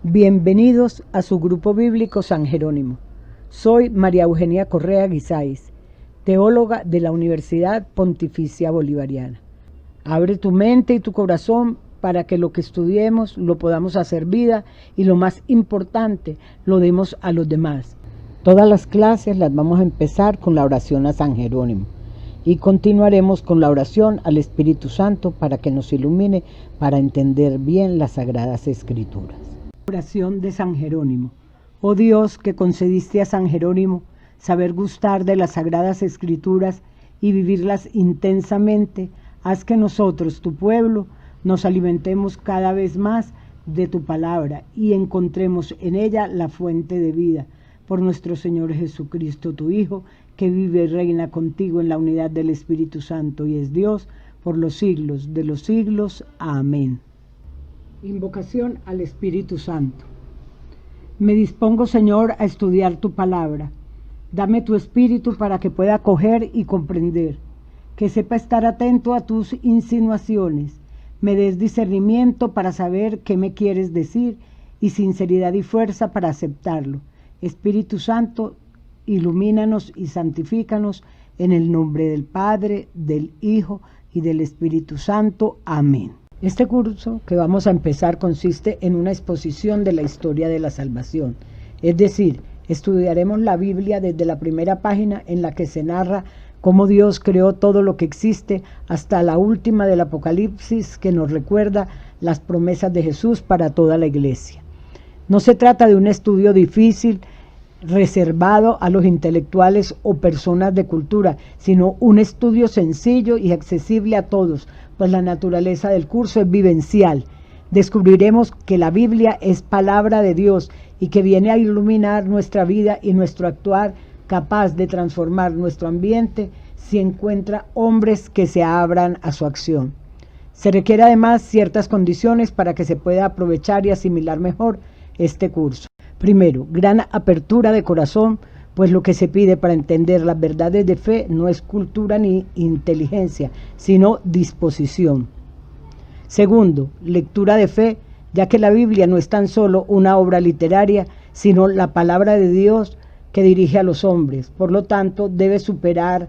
Bienvenidos a su grupo bíblico San Jerónimo. Soy María Eugenia Correa Guisáiz, teóloga de la Universidad Pontificia Bolivariana. Abre tu mente y tu corazón para que lo que estudiemos lo podamos hacer vida y lo más importante, lo demos a los demás. Todas las clases las vamos a empezar con la oración a San Jerónimo y continuaremos con la oración al Espíritu Santo para que nos ilumine para entender bien las Sagradas Escrituras. Oración de San Jerónimo. Oh Dios, que concediste a San Jerónimo saber gustar de las Sagradas Escrituras y vivirlas intensamente, haz que nosotros, tu pueblo, nos alimentemos cada vez más de tu palabra y encontremos en ella la fuente de vida. Por nuestro Señor Jesucristo, tu Hijo, que vive y reina contigo en la unidad del Espíritu Santo y es Dios por los siglos de los siglos. Amén. Invocación al Espíritu Santo. Me dispongo, Señor, a estudiar tu palabra. Dame tu espíritu para que pueda acoger y comprender, que sepa estar atento a tus insinuaciones, me des discernimiento para saber qué me quieres decir y sinceridad y fuerza para aceptarlo. Espíritu Santo, ilumínanos y santifícanos en el nombre del Padre, del Hijo y del Espíritu Santo. Amén. Este curso que vamos a empezar consiste en una exposición de la historia de la salvación, es decir, estudiaremos la Biblia desde la primera página en la que se narra cómo Dios creó todo lo que existe hasta la última del Apocalipsis que nos recuerda las promesas de Jesús para toda la iglesia. No se trata de un estudio difícil, reservado a los intelectuales o personas de cultura, sino un estudio sencillo y accesible a todos, pues la naturaleza del curso es vivencial. Descubriremos que la Biblia es palabra de Dios y que viene a iluminar nuestra vida y nuestro actuar, capaz de transformar nuestro ambiente si encuentra hombres que se abran a su acción. Se requiere además ciertas condiciones para que se pueda aprovechar y asimilar mejor este curso. Primero, gran apertura de corazón, pues lo que se pide para entender las verdades de fe no es cultura ni inteligencia, sino disposición. Segundo, lectura de fe, ya que la Biblia no es tan solo una obra literaria, sino la palabra de Dios que dirige a los hombres. Por lo tanto, debe superarse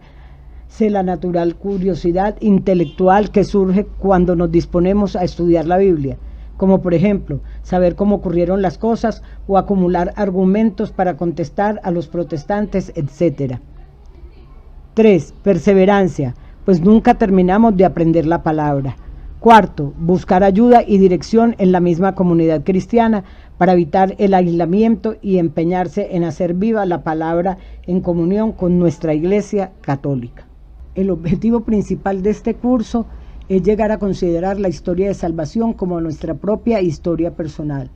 la natural curiosidad intelectual que surge cuando nos disponemos a estudiar la Biblia, como por ejemplo, saber cómo ocurrieron las cosas o acumular argumentos para contestar a los protestantes, etc. 3. Perseverancia, pues nunca terminamos de aprender la palabra. Cuarto, buscar ayuda y dirección en la misma comunidad cristiana para evitar el aislamiento y empeñarse en hacer viva la palabra en comunión con nuestra Iglesia Católica. El objetivo principal de este curso es llegar a considerar la historia de salvación como nuestra propia historia personal.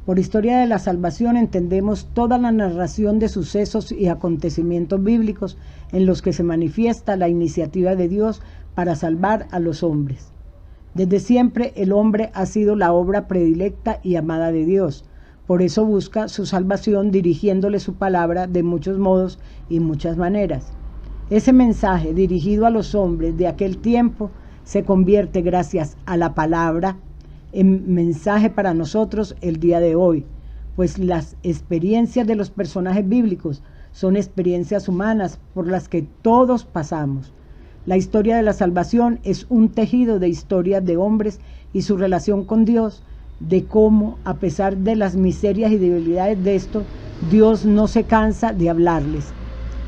Por historia de la salvación entendemos toda la narración de sucesos y acontecimientos bíblicos en los que se manifiesta la iniciativa de Dios para salvar a los hombres. Desde siempre el hombre ha sido la obra predilecta y amada de Dios. Por eso busca su salvación dirigiéndole su palabra de muchos modos y muchas maneras. Ese mensaje dirigido a los hombres de aquel tiempo se convierte gracias a la palabra en mensaje para nosotros el día de hoy, pues las experiencias de los personajes bíblicos son experiencias humanas por las que todos pasamos. La historia de la salvación es un tejido de historias de hombres y su relación con Dios, de cómo, a pesar de las miserias y debilidades de esto, Dios no se cansa de hablarles.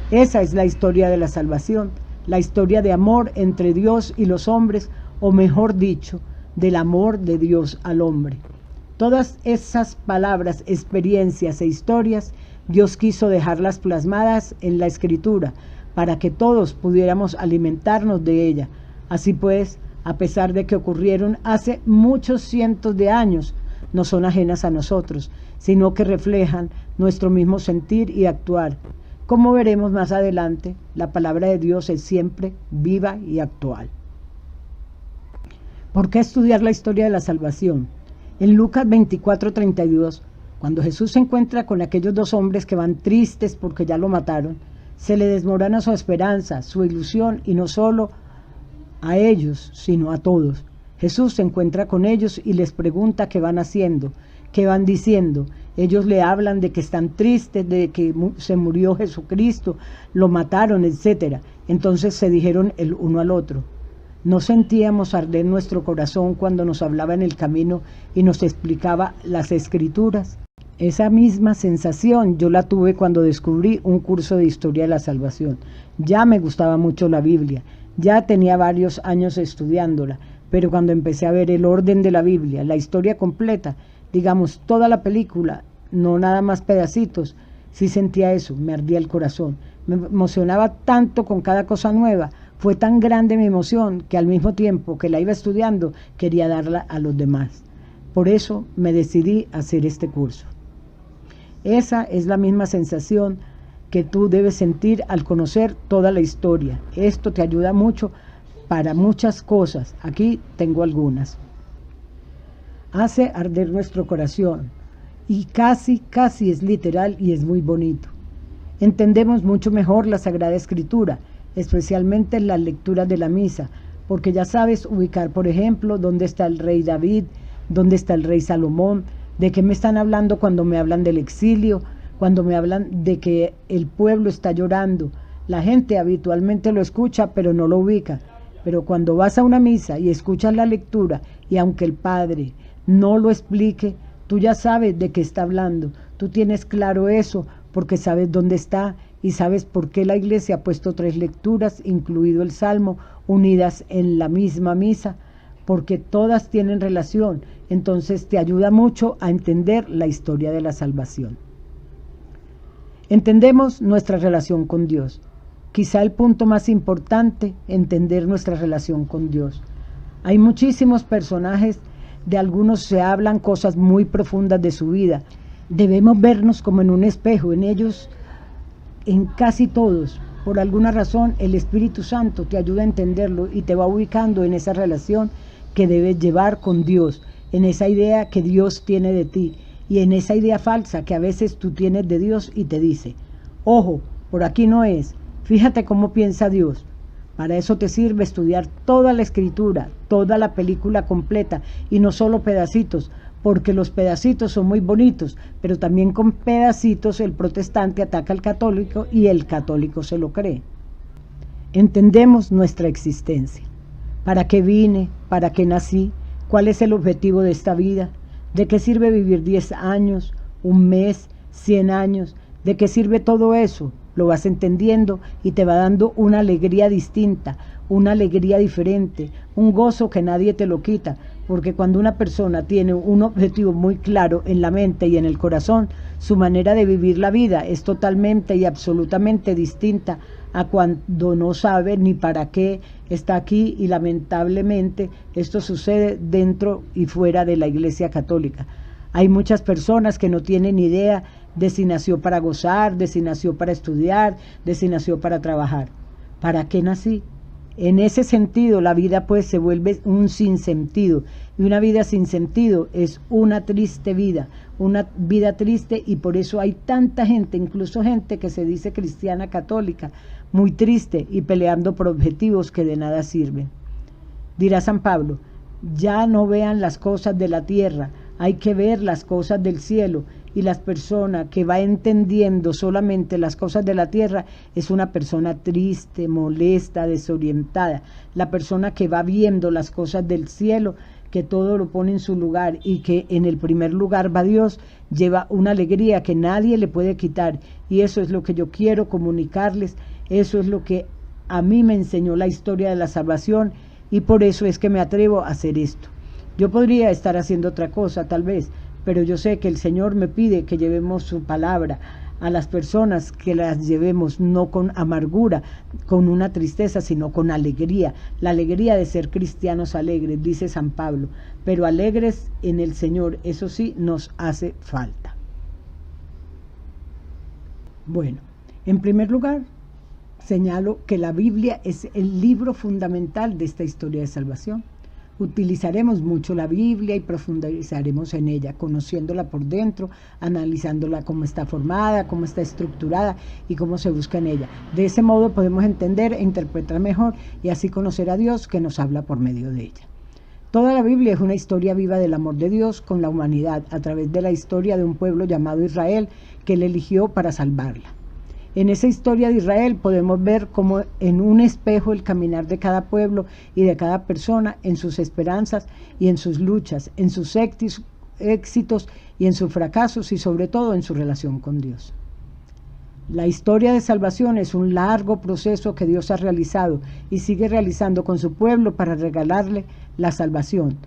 Esa es la historia de la salvación, la historia de amor entre Dios y los hombres, o mejor dicho, del amor de Dios al hombre. Todas esas palabras, experiencias e historias, Dios quiso dejarlas plasmadas en la Escritura, para que todos pudiéramos alimentarnos de ella. Así pues, a pesar de que ocurrieron hace muchos cientos de años, no son ajenas a nosotros, sino que reflejan nuestro mismo sentir y actuar. Como veremos más adelante, la palabra de Dios es siempre viva y actual. ¿Por qué estudiar la historia de la salvación? En Lucas 24:32, cuando Jesús se encuentra con aquellos dos hombres que van tristes porque ya lo mataron, se le desmorona su esperanza, su ilusión, y no solo a ellos, sino a todos. Jesús se encuentra con ellos y les pregunta qué van haciendo, ¿Qué van diciendo? Ellos le hablan de que están tristes, de que se murió Jesucristo, lo mataron, etc. Entonces se dijeron el uno al otro. ¿No sentíamos arder nuestro corazón cuando nos hablaba en el camino y nos explicaba las Escrituras? Esa misma sensación yo la tuve cuando descubrí un curso de Historia de la Salvación. Ya me gustaba mucho la Biblia, ya tenía varios años estudiándola, pero cuando empecé a ver el orden de la Biblia, la historia completa, digamos toda la película, no nada más pedacitos, sí sentía eso, me ardía el corazón, me emocionaba tanto con cada cosa nueva, fue tan grande mi emoción que al mismo tiempo que la iba estudiando quería darla a los demás. Por eso me decidí a hacer este curso. Esa es la misma sensación que tú debes sentir al conocer toda la historia. Esto te ayuda mucho para muchas cosas. Aquí tengo algunas. Hace arder nuestro corazón y casi es literal y es muy bonito. Entendemos mucho mejor la Sagrada Escritura, especialmente en las lecturas de la misa, porque ya sabes ubicar, por ejemplo, dónde está el rey David, dónde está el rey Salomón, de qué me están hablando cuando me hablan del exilio, cuando me hablan de que el pueblo está llorando. La gente habitualmente lo escucha, pero no lo ubica. Pero cuando vas a una misa y escuchas la lectura, y aunque el padre no lo explique, tú ya sabes de qué está hablando. Tú tienes claro eso porque sabes dónde está y sabes por qué la iglesia ha puesto 3 lecturas, incluido el Salmo, unidas en la misma misa, porque todas tienen relación. Entonces te ayuda mucho a entender la historia de la salvación. Entendemos nuestra relación con Dios. Quizá el punto más importante, entender nuestra relación con Dios. Hay muchísimos personajes, de algunos se hablan cosas muy profundas de su vida. Debemos vernos como en un espejo, en ellos, en casi todos. Por alguna razón, el Espíritu Santo te ayuda a entenderlo y te va ubicando en esa relación que debes llevar con Dios, en esa idea que Dios tiene de ti y en esa idea falsa que a veces tú tienes de Dios y te dice, ojo, por aquí no es, fíjate cómo piensa Dios. Para eso te sirve estudiar toda la Escritura, toda la película completa y no solo pedacitos, porque los pedacitos son muy bonitos, pero también con pedacitos el protestante ataca al católico y el católico se lo cree. Entendemos nuestra existencia. ¿Para qué vine? ¿Para qué nací? ¿Cuál es el objetivo de esta vida? ¿De qué sirve vivir 10 años, un mes, 100 años? ¿De qué sirve todo eso? Lo vas entendiendo y te va dando una alegría distinta, una alegría diferente, un gozo que nadie te lo quita, porque cuando una persona tiene un objetivo muy claro en la mente y en el corazón, su manera de vivir la vida es totalmente y absolutamente distinta a cuando no sabe ni para qué está aquí, y lamentablemente esto sucede dentro y fuera de la Iglesia Católica. Hay muchas personas que no tienen idea de si nació para gozar, de si nació para estudiar, de si nació para trabajar. ¿Para qué nací? En ese sentido, la vida pues se vuelve un sinsentido, y una vida sin sentido es una triste vida, una vida triste, y por eso hay tanta gente, incluso gente que se dice cristiana católica, muy triste y peleando por objetivos que de nada sirven. Dirá San Pablo, ya no vean las cosas de la tierra, hay que ver las cosas del cielo, y la persona que va entendiendo solamente las cosas de la tierra es una persona triste, molesta, desorientada. La persona que va viendo las cosas del cielo, que todo lo pone en su lugar y que en el primer lugar va Dios, lleva una alegría que nadie le puede quitar, y eso es lo que yo quiero comunicarles, eso es lo que a mí me enseñó la historia de la salvación, y por eso es que me atrevo a hacer esto. Yo podría estar haciendo otra cosa tal vez, pero yo sé que el Señor me pide que llevemos su palabra a las personas, que las llevemos no con amargura, con una tristeza, sino con alegría. La alegría de ser cristianos alegres, dice San Pablo, pero alegres en el Señor, eso sí nos hace falta. Bueno, en primer lugar, señalo que la Biblia es el libro fundamental de esta historia de salvación. Utilizaremos mucho la Biblia y profundizaremos en ella, conociéndola por dentro, analizándola cómo está formada, cómo está estructurada y cómo se busca en ella. De ese modo podemos entender e interpretar mejor y así conocer a Dios que nos habla por medio de ella. Toda la Biblia es una historia viva del amor de Dios con la humanidad a través de la historia de un pueblo llamado Israel que Él eligió para salvarla. En esa historia de Israel podemos ver como en un espejo el caminar de cada pueblo y de cada persona en sus esperanzas y en sus luchas, en sus éxitos y en sus fracasos y sobre todo en su relación con Dios. La historia de salvación es un largo proceso que Dios ha realizado y sigue realizando con su pueblo para regalarle la salvación.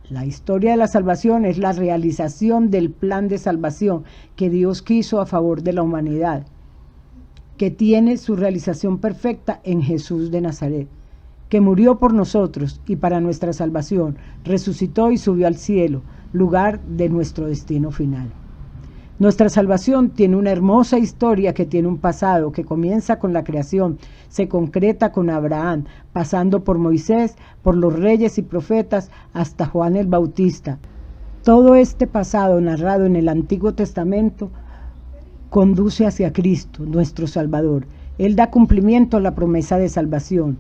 La historia de la salvación es la realización del plan de salvación que Dios quiso a favor de la humanidad, que tiene su realización perfecta en Jesús de Nazaret, que murió por nosotros y para nuestra salvación, resucitó y subió al cielo, lugar de nuestro destino final. Nuestra salvación tiene una hermosa historia que tiene un pasado que comienza con la creación, se concreta con Abraham, pasando por Moisés, por los reyes y profetas, hasta Juan el Bautista. Todo este pasado narrado en el Antiguo Testamento conduce hacia Cristo, nuestro Salvador. Él da cumplimiento a la promesa de salvación.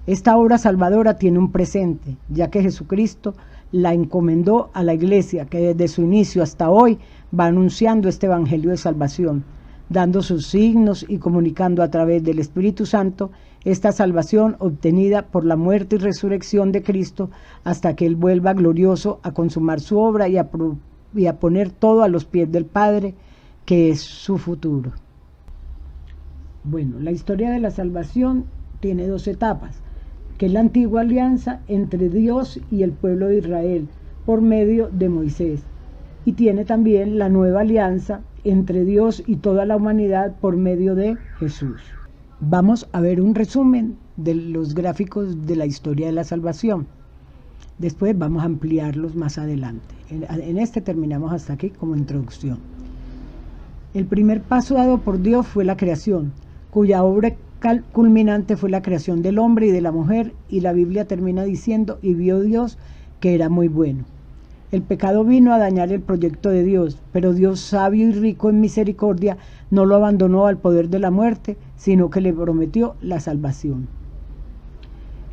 Esta obra salvadora tiene un presente, ya que Jesucristo la encomendó a la Iglesia, que desde su inicio hasta hoy va anunciando este evangelio de salvación, dando sus signos y comunicando a través del Espíritu Santo esta salvación obtenida por la muerte y resurrección de Cristo hasta que Él vuelva glorioso a consumar su obra y a poner todo a los pies del Padre, que es su futuro. Bueno, la historia de la salvación tiene dos etapas, que es la antigua alianza entre Dios y el pueblo de Israel por medio de Moisés, y tiene también la nueva alianza entre Dios y toda la humanidad por medio de Jesús. Vamos a ver un resumen de los gráficos de la historia de la salvación. Después vamos a ampliarlos más adelante. En este terminamos hasta aquí como introducción. El primer paso dado por Dios fue la creación, cuya obra culminante fue la creación del hombre y de la mujer, y la Biblia termina diciendo: y vio Dios que era muy bueno. El pecado vino a dañar el proyecto de Dios, pero Dios, sabio y rico en misericordia, no lo abandonó al poder de la muerte, sino que le prometió la salvación.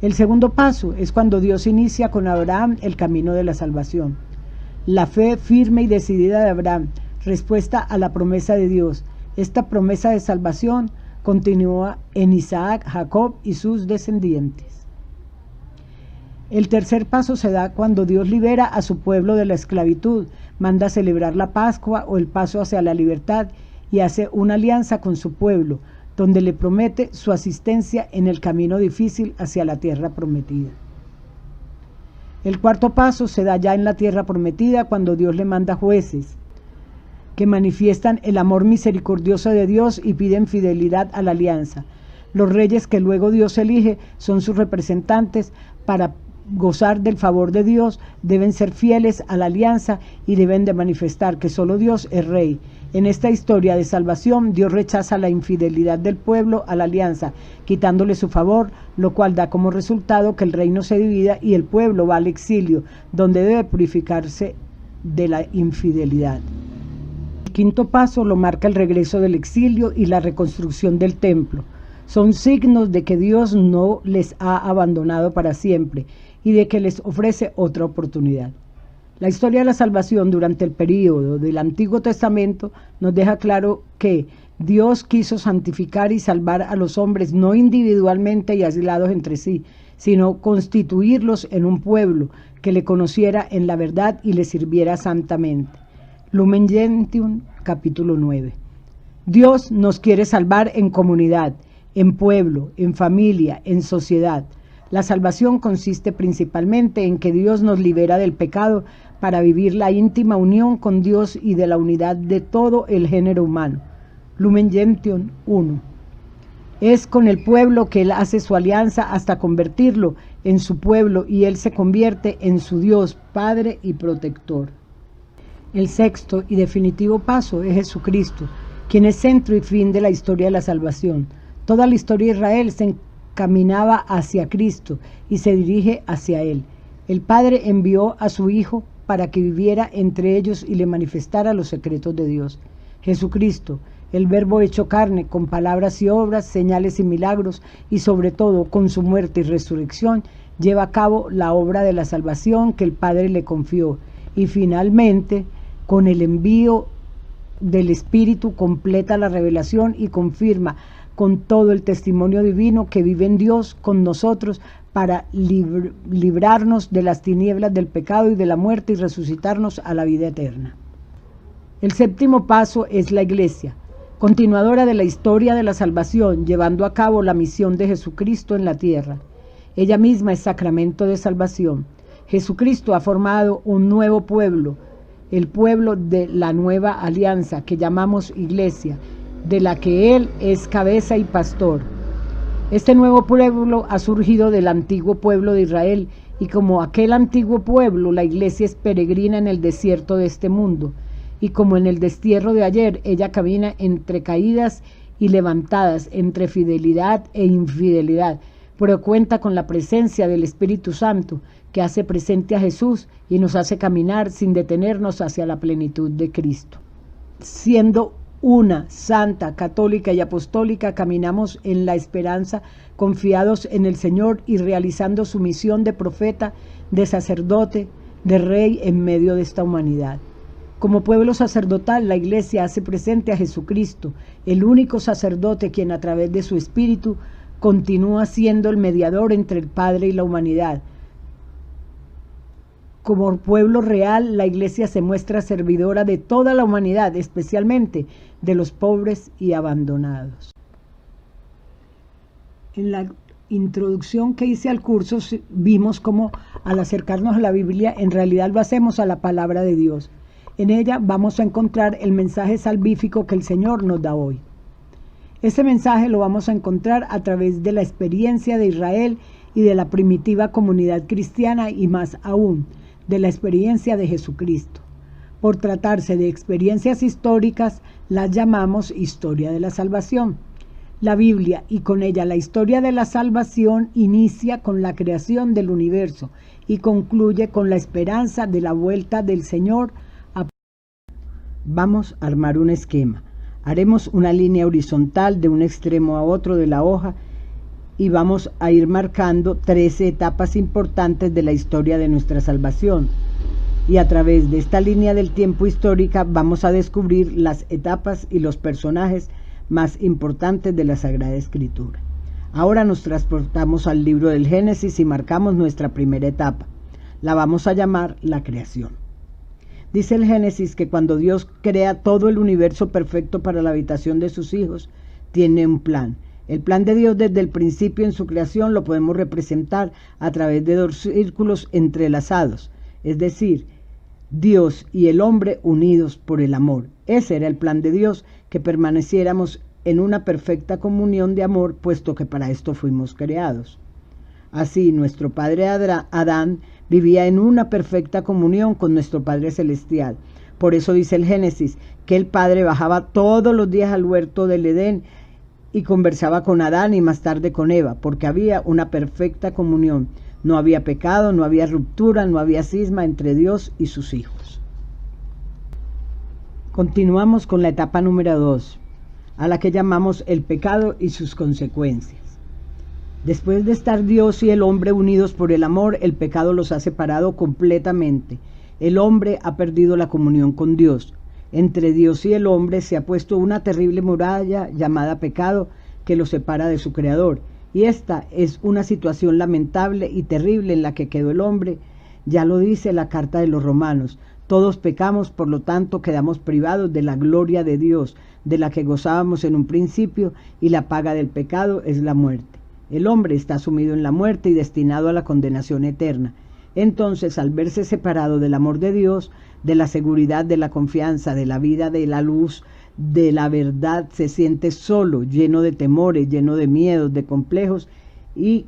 El segundo paso es cuando Dios inicia con Abraham el camino de la salvación. La fe firme y decidida de Abraham, respuesta a la promesa de Dios. Esta promesa de salvación continúa en Isaac, Jacob y sus descendientes. El tercer paso se da cuando Dios libera a su pueblo de la esclavitud, manda celebrar la Pascua o el paso hacia la libertad y hace una alianza con su pueblo, donde le promete su asistencia en el camino difícil hacia la tierra prometida. El cuarto paso se da ya en la tierra prometida cuando Dios le manda jueces que manifiestan el amor misericordioso de Dios y piden fidelidad a la alianza. Los reyes que luego Dios elige son sus representantes para gozar del favor de Dios, deben ser fieles a la alianza y deben de manifestar que solo Dios es rey. En esta historia de salvación, Dios rechaza la infidelidad del pueblo a la alianza, quitándole su favor, lo cual da como resultado que el reino se divida y el pueblo va al exilio, donde debe purificarse de la infidelidad. El quinto paso lo marca el regreso del exilio y la reconstrucción del templo. Son signos de que Dios no les ha abandonado para siempre y de que les ofrece otra oportunidad. La historia de la salvación durante el período del Antiguo Testamento nos deja claro que Dios quiso santificar y salvar a los hombres no individualmente y aislados entre sí, sino constituirlos en un pueblo que le conociera en la verdad y le sirviera santamente. Lumen Gentium, capítulo 9. Dios nos quiere salvar en comunidad, en pueblo, en familia, en sociedad. La salvación consiste principalmente en que Dios nos libera del pecado para vivir la íntima unión con Dios y de la unidad de todo el género humano. Lumen Gentium 1. Es con el pueblo que Él hace su alianza hasta convertirlo en su pueblo y Él se convierte en su Dios, Padre y Protector. El sexto y definitivo paso es Jesucristo, quien es centro y fin de la historia de la salvación. Toda la historia de Israel se encaminaba hacia Cristo y se dirige hacia Él. El Padre envió a su Hijo para que viviera entre ellos y le manifestara los secretos de Dios. Jesucristo, el Verbo hecho carne, con palabras y obras, señales y milagros, y sobre todo con su muerte y resurrección, lleva a cabo la obra de la salvación que el Padre le confió y finalmente con el envío del Espíritu completa la revelación y confirma con todo el testimonio divino que vive en Dios con nosotros para librarnos de las tinieblas del pecado y de la muerte y resucitarnos a la vida eterna. El séptimo paso es la Iglesia, continuadora de la historia de la salvación, llevando a cabo la misión de Jesucristo en la tierra. Ella misma es sacramento de salvación. Jesucristo ha formado un nuevo pueblo, el pueblo de la nueva alianza que llamamos Iglesia, de la que Él es cabeza y pastor. Este nuevo pueblo ha surgido del antiguo pueblo de Israel y como aquel antiguo pueblo, la Iglesia es peregrina en el desierto de este mundo. Y como en el destierro de ayer, ella camina entre caídas y levantadas, entre fidelidad e infidelidad, pero cuenta con la presencia del Espíritu Santo, que hace presente a Jesús y nos hace caminar sin detenernos hacia la plenitud de Cristo. Siendo una, santa, católica y apostólica, caminamos en la esperanza, confiados en el Señor y realizando su misión de profeta, de sacerdote, de rey en medio de esta humanidad. Como pueblo sacerdotal, la Iglesia hace presente a Jesucristo, el único sacerdote quien a través de su Espíritu continúa siendo el mediador entre el Padre y la humanidad. Como pueblo real, la Iglesia se muestra servidora de toda la humanidad, especialmente de los pobres y abandonados. En la introducción que hice al curso vimos cómo al acercarnos a la Biblia, en realidad lo hacemos a la palabra de Dios. En ella vamos a encontrar el mensaje salvífico que el Señor nos da hoy. Ese mensaje lo vamos a encontrar a través de la experiencia de Israel y de la primitiva comunidad cristiana y más aún, de la experiencia de Jesucristo. Por tratarse de experiencias históricas, las llamamos historia de la salvación. La Biblia y con ella la historia de la salvación inicia con la creación del universo y concluye con la esperanza de la vuelta del Señor. Vamos a armar un esquema. Haremos una línea horizontal de un extremo a otro de la hoja y vamos a ir marcando 13 etapas importantes de la historia de nuestra salvación. Y a través de esta línea del tiempo histórica vamos a descubrir las etapas y los personajes más importantes de la Sagrada Escritura. Ahora nos transportamos al libro del Génesis y marcamos nuestra primera etapa. La vamos a llamar la creación. Dice el Génesis que cuando Dios crea todo el universo perfecto para la habitación de sus hijos, tiene un plan. El plan de Dios desde el principio en su creación lo podemos representar a través de dos círculos entrelazados, es decir, Dios y el hombre unidos por el amor. Ese era el plan de Dios, que permaneciéramos en una perfecta comunión de amor, puesto que para esto fuimos creados. Así, nuestro padre Adán vivía en una perfecta comunión con nuestro Padre Celestial. Por eso dice el Génesis que el Padre bajaba todos los días al huerto del Edén y conversaba con Adán y más tarde con Eva, porque había una perfecta comunión. No había pecado, no había ruptura, no había cisma entre Dios y sus hijos. Continuamos con la etapa número 2, a la que llamamos el pecado y sus consecuencias. Después de estar Dios y el hombre unidos por el amor, el pecado los ha separado completamente. El hombre ha perdido la comunión con Dios. Entre Dios y el hombre se ha puesto una terrible muralla llamada pecado que los separa de su Creador. Y esta es una situación lamentable y terrible en la que quedó el hombre. Ya lo dice la carta de los Romanos. Todos pecamos, por lo tanto quedamos privados de la gloria de Dios, de la que gozábamos en un principio, y la paga del pecado es la muerte. El hombre está sumido en la muerte y destinado a la condenación eterna. Entonces, al verse separado del amor de Dios, de la seguridad, de la confianza, de la vida, de la luz, de la verdad, se siente solo, lleno de temores, lleno de miedos, de complejos, y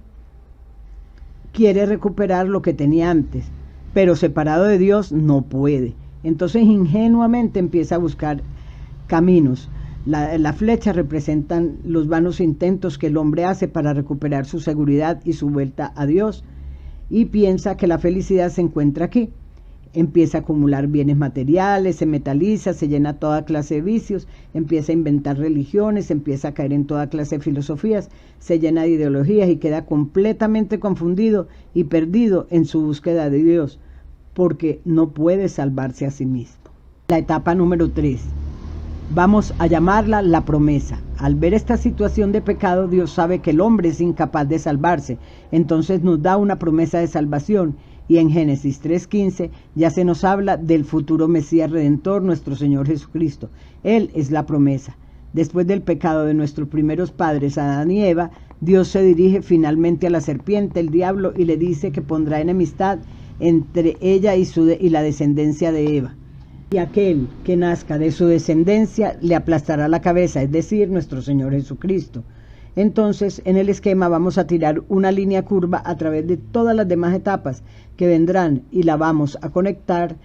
quiere recuperar lo que tenía antes, pero separado de Dios no puede. Entonces ingenuamente empieza a buscar caminos. La flecha representan los vanos intentos que el hombre hace para recuperar su seguridad y su vuelta a Dios, y piensa que la felicidad se encuentra aquí. empieza a acumular bienes materiales, se metaliza, se llena toda clase de vicios, empieza a inventar religiones, empieza a caer en toda clase de filosofías, se llena de ideologías y queda completamente confundido y perdido en su búsqueda de Dios, porque no puede salvarse a sí mismo. La etapa número 3. Vamos a llamarla la promesa. Al ver esta situación de pecado, Dios sabe que el hombre es incapaz de salvarse, entonces nos da una promesa de salvación, y en Génesis 3:15 ya se nos habla del futuro Mesías Redentor, nuestro Señor Jesucristo. Él es la promesa. Después del pecado de nuestros primeros padres, Adán y Eva, Dios se dirige finalmente a la serpiente, el diablo, y le dice que pondrá enemistad entre ella y la descendencia de Eva. Y aquel que nazca de su descendencia le aplastará la cabeza, es decir, nuestro Señor Jesucristo. Entonces, en el esquema vamos a tirar una línea curva a través de todas las demás etapas que vendrán y la vamos a conectar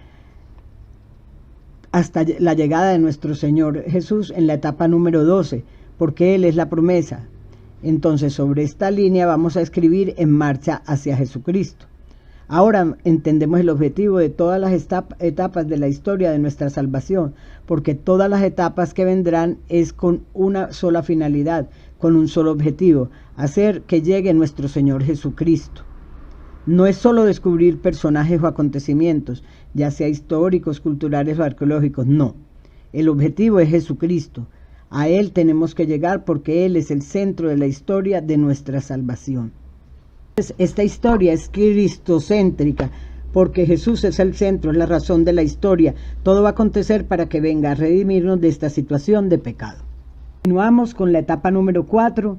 hasta la llegada de nuestro Señor Jesús en la etapa número 12, porque Él es la promesa. Entonces, sobre esta línea vamos a escribir en marcha hacia Jesucristo. Ahora entendemos el objetivo de todas las etapas de la historia de nuestra salvación, porque todas las etapas que vendrán es con una sola finalidad, con un solo objetivo: hacer que llegue nuestro Señor Jesucristo. No es solo descubrir personajes o acontecimientos, ya sea históricos, culturales o arqueológicos, no. El objetivo es Jesucristo. A Él tenemos que llegar porque Él es el centro de la historia de nuestra salvación. Esta historia es cristocéntrica, porque Jesús es el centro, es la razón de la historia. Todo va a acontecer para que venga a redimirnos de esta situación de pecado. Continuamos con la etapa número 4,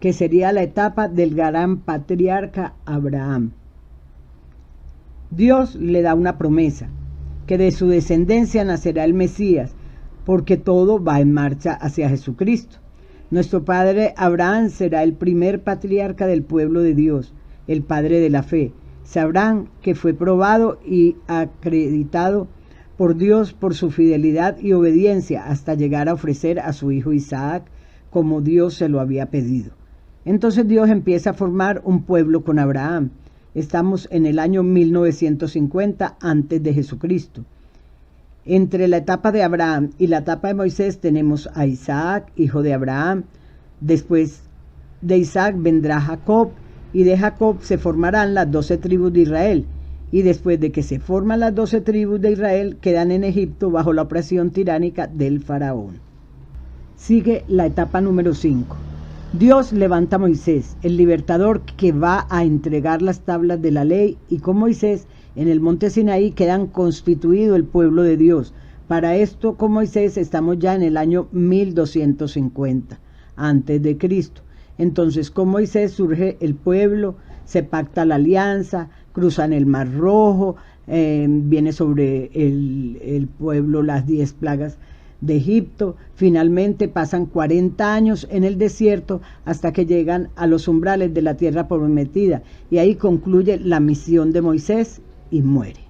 que sería la etapa del gran patriarca Abraham. Dios le da una promesa, que de su descendencia nacerá el Mesías, porque todo va en marcha hacia Jesucristo. Nuestro padre Abraham será el primer patriarca del pueblo de Dios, el padre de la fe. Sabrán que fue probado y acreditado por Dios por su fidelidad y obediencia hasta llegar a ofrecer a su hijo Isaac como Dios se lo había pedido. Entonces Dios empieza a formar un pueblo con Abraham. Estamos en el año 1950 antes de Jesucristo. Entre la etapa de Abraham y la etapa de Moisés tenemos a Isaac, hijo de Abraham. Después de Isaac vendrá Jacob, y de Jacob se formarán las 12 tribus de Israel. Y después de que se forman las 12 tribus de Israel, quedan en Egipto bajo la opresión tiránica del faraón. Sigue la etapa número 5. Dios levanta a Moisés, el libertador que va a entregar las tablas de la ley, y con Moisés en el monte Sinaí quedan constituido el pueblo de Dios. Para esto, con Moisés estamos ya en el año 1250 antes de Cristo. Entonces, con Moisés surge el pueblo, se pacta la alianza, cruzan el Mar Rojo, viene sobre el pueblo las 10 plagas de Egipto. Finalmente pasan 40 años en el desierto hasta que llegan a los umbrales de la tierra prometida, y ahí concluye la misión de Moisés y muere.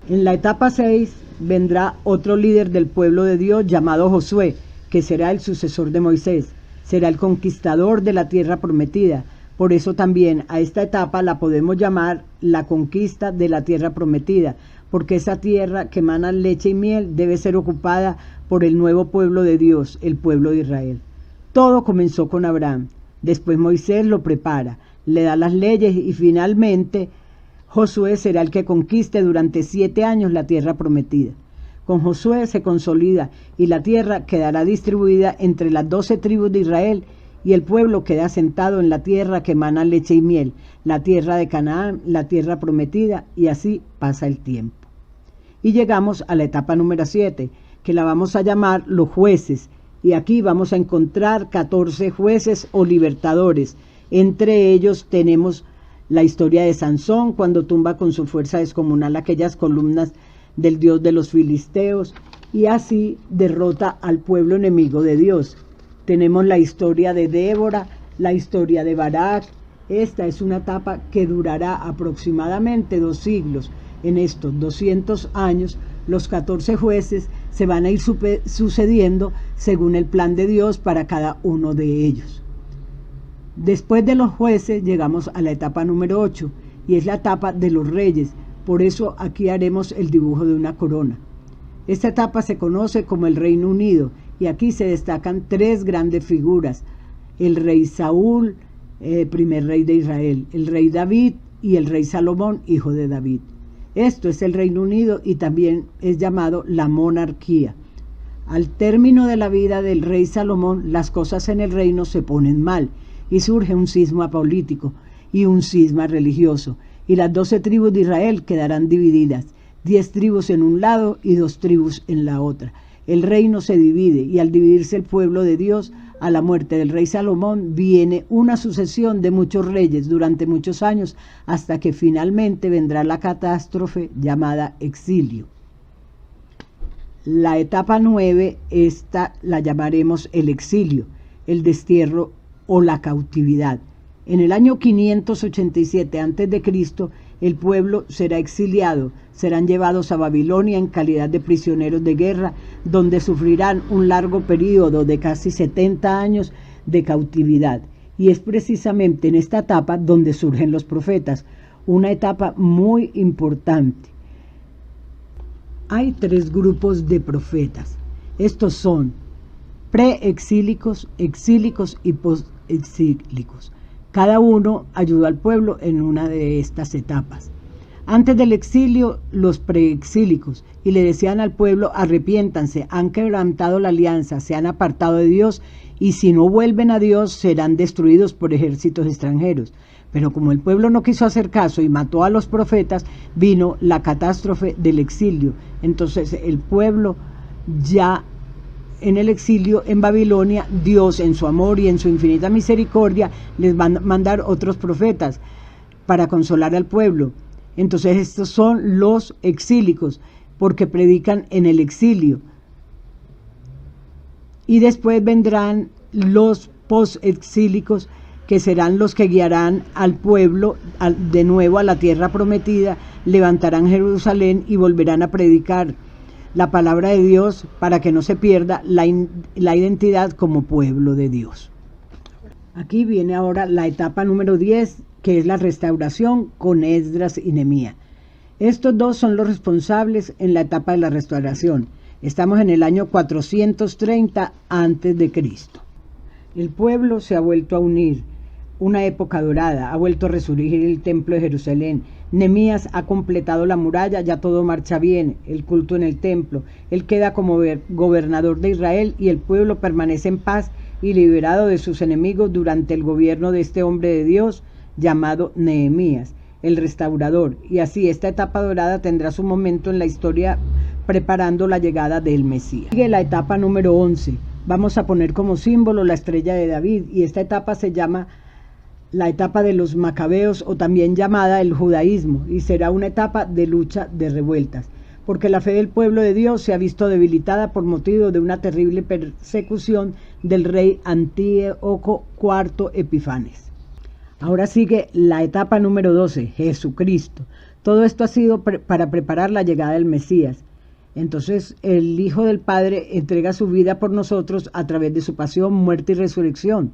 En la etapa 6 vendrá otro líder del pueblo de Dios llamado Josué, que será el sucesor de Moisés, será el conquistador de la tierra prometida. Por eso también a esta etapa la podemos llamar la conquista de la tierra prometida, porque esa tierra que emana leche y miel debe ser ocupada por el nuevo pueblo de Dios, el pueblo de Israel. Todo comenzó con Abraham, después Moisés lo prepara, le da las leyes y finalmente Josué será el que conquiste durante 7 años la tierra prometida. Con Josué se consolida y la tierra quedará distribuida entre las 12 tribus de Israel, y el pueblo queda sentado en la tierra que emana leche y miel, la tierra de Canaán, la tierra prometida, y así pasa el tiempo. Y llegamos a la etapa número 7, que la vamos a llamar los jueces, y aquí vamos a encontrar 14 jueces o libertadores. Entre ellos tenemos la historia de Sansón, cuando tumba con su fuerza descomunal aquellas columnas del dios de los filisteos, y así derrota al pueblo enemigo de Dios. Tenemos la historia de Débora, la historia de Barak. Esta es una etapa que durará aproximadamente 2 siglos. En estos 200 años, los 14 jueces se van a ir sucediendo según el plan de Dios para cada uno de ellos. Después de los jueces llegamos a la etapa número 8, y es la etapa de los reyes, Por eso aquí haremos el dibujo de una corona. Esta etapa se conoce como el Reino Unido y aquí se destacan tres grandes figuras: el rey Saúl, primer rey de Israel, el rey David y el rey Salomón, hijo de David. Esto es el Reino Unido y también es llamado la monarquía. Al término de la vida del rey Salomón, las cosas en el reino se ponen mal y surge un cisma político y un cisma religioso, y las 12 tribus de Israel quedarán divididas, 10 tribus en un lado y 2 tribus en la otra. El reino se divide y al dividirse el pueblo de Dios, a la muerte del rey Salomón viene una sucesión de muchos reyes durante muchos años hasta que finalmente vendrá la catástrofe llamada exilio. La etapa 9, esta la llamaremos el exilio, el destierro o la cautividad. En el año 587 a.C., el pueblo será exiliado, serán llevados a Babilonia en calidad de prisioneros de guerra, donde sufrirán un largo periodo de casi 70 años de cautividad. Y es precisamente en esta etapa donde surgen los profetas, una etapa muy importante. Hay 3 grupos de profetas. Estos son preexílicos, exílicos y postexílicos. Cada uno ayudó al pueblo en una de estas etapas. Antes del exilio, los preexílicos, y le decían al pueblo: arrepiéntanse, han quebrantado la alianza, se han apartado de Dios, y si no vuelven a Dios serán destruidos por ejércitos extranjeros. Pero como el pueblo no quiso hacer caso y mató a los profetas, vino la catástrofe del exilio. Entonces el pueblo ya en el exilio en Babilonia, Dios en su amor y en su infinita misericordia les va a mandar otros profetas para consolar al pueblo. Entonces estos son los exílicos, porque predican en el exilio. Y después vendrán los postexílicos, que serán los que guiarán al pueblo de nuevo a la tierra prometida, levantarán Jerusalén y volverán a predicar la palabra de Dios para que no se pierda la identidad como pueblo de Dios. Aquí viene ahora la etapa número 10, que es la restauración con Esdras y Nehemías. Estos dos son los responsables en la etapa de la restauración. Estamos en el año 430 a.C. El pueblo se ha vuelto a unir, una época dorada, ha vuelto a resurgir el templo de Jerusalén. Nehemías ha completado la muralla, ya todo marcha bien, el culto en el templo. Él queda como gobernador de Israel y el pueblo permanece en paz y liberado de sus enemigos durante el gobierno de este hombre de Dios llamado Nehemías, el restaurador. Y así esta etapa dorada tendrá su momento en la historia preparando la llegada del Mesías. Sigue la etapa número 11. Vamos a poner como símbolo la estrella de David y esta etapa se llama la etapa de los macabeos, o también llamada el judaísmo, y será una etapa de lucha, de revueltas, porque la fe del pueblo de Dios se ha visto debilitada por motivo de una terrible persecución del rey Antíoco IV Epifanes. Ahora sigue la etapa número 12, Jesucristo. Todo esto ha sido para preparar la llegada del Mesías. Entonces el Hijo del Padre entrega su vida por nosotros a través de su pasión, muerte y resurrección.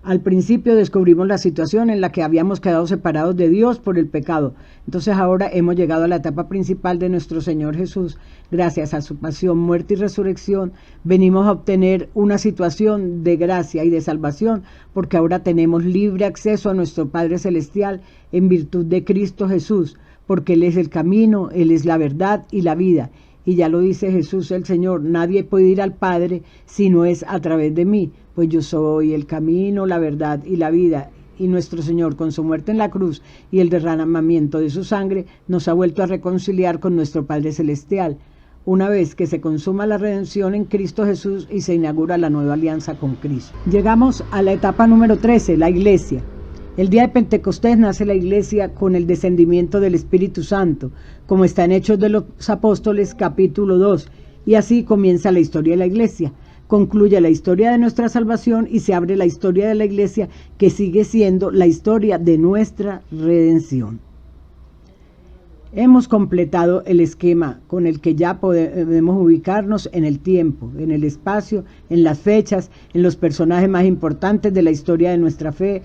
Al principio descubrimos la situación en la que habíamos quedado separados de Dios por el pecado. Entonces ahora hemos llegado a la etapa principal de nuestro Señor Jesús. Gracias a su pasión, muerte y resurrección, venimos a obtener una situación de gracia y de salvación, porque ahora tenemos libre acceso a nuestro Padre Celestial en virtud de Cristo Jesús, porque Él es el camino, Él es la verdad y la vida. Y ya lo dice Jesús el Señor: nadie puede ir al Padre si no es a través de mí, pues yo soy el camino, la verdad y la vida. Y nuestro Señor, con su muerte en la cruz y el derramamiento de su sangre, nos ha vuelto a reconciliar con nuestro Padre Celestial, una vez que se consuma la redención en Cristo Jesús y se inaugura la nueva alianza con Cristo. Llegamos a la etapa número 13, la iglesia. El día de Pentecostés nace la iglesia con el descendimiento del Espíritu Santo, como está en Hechos de los Apóstoles capítulo 2, y así comienza la historia de la iglesia. Concluye la historia de nuestra salvación y se abre la historia de la iglesia, que sigue siendo la historia de nuestra redención. Hemos completado el esquema con el que ya podemos ubicarnos en el tiempo, en el espacio, en las fechas, en los personajes más importantes de la historia de nuestra fe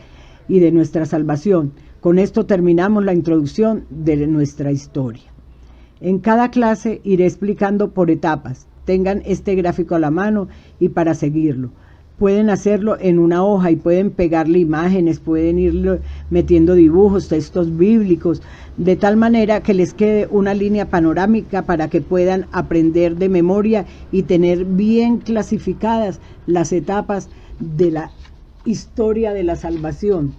y de nuestra salvación. Con esto terminamos la introducción de nuestra historia. En cada clase iré explicando por etapas. Tengan este gráfico a la mano y para seguirlo. Pueden hacerlo en una hoja y pueden pegarle imágenes, pueden ir metiendo dibujos, textos bíblicos, de tal manera que les quede una línea panorámica para que puedan aprender de memoria y tener bien clasificadas las etapas de la historia de la salvación,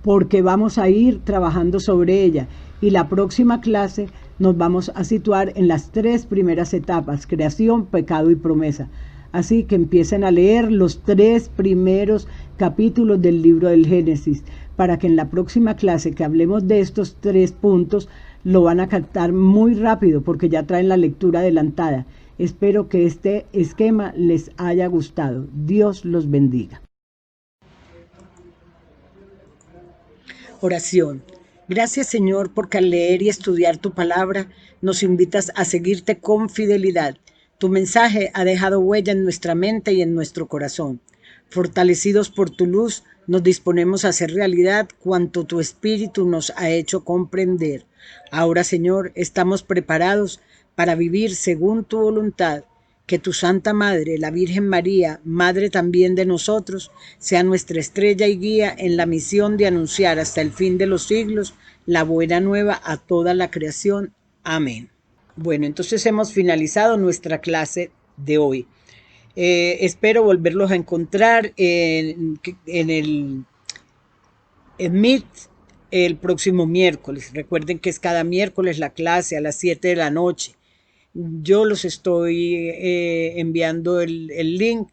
porque vamos a ir trabajando sobre ella y la próxima clase nos vamos a situar en las 3 primeras etapas: creación, pecado y promesa. Así que empiecen a leer los 3 primeros capítulos del libro del Génesis, para que en la próxima clase que hablemos de estos 3 puntos lo van a captar muy rápido, porque ya traen la lectura adelantada. Espero que este esquema les haya gustado. Dios los bendiga. Oración. Gracias, Señor, porque al leer y estudiar tu palabra nos invitas a seguirte con fidelidad. Tu mensaje ha dejado huella en nuestra mente y en nuestro corazón. Fortalecidos por tu luz, nos disponemos a hacer realidad cuanto tu Espíritu nos ha hecho comprender. Ahora, Señor, estamos preparados para vivir según tu voluntad. Que tu Santa Madre, la Virgen María, Madre también de nosotros, sea nuestra estrella y guía en la misión de anunciar hasta el fin de los siglos la buena nueva a toda la creación. Amén. Bueno, entonces hemos finalizado nuestra clase de hoy. Espero volverlos a encontrar en el Meet el próximo miércoles. Recuerden que es cada miércoles la clase a las 7 de la noche. Yo los estoy enviando el link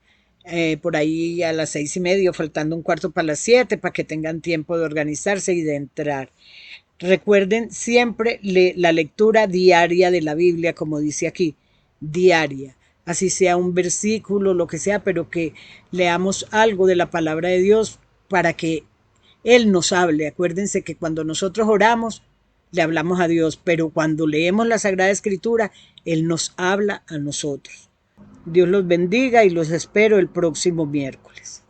por ahí a las 6:30, faltando un cuarto para las 7, para que tengan tiempo de organizarse y de entrar. Recuerden siempre la lectura diaria de la Biblia, como dice aquí, diaria. Así sea un versículo, lo que sea, pero que leamos algo de la palabra de Dios para que Él nos hable. Acuérdense que cuando nosotros oramos, le hablamos a Dios, pero cuando leemos la Sagrada Escritura, Él nos habla a nosotros. Dios los bendiga y los espero el próximo miércoles.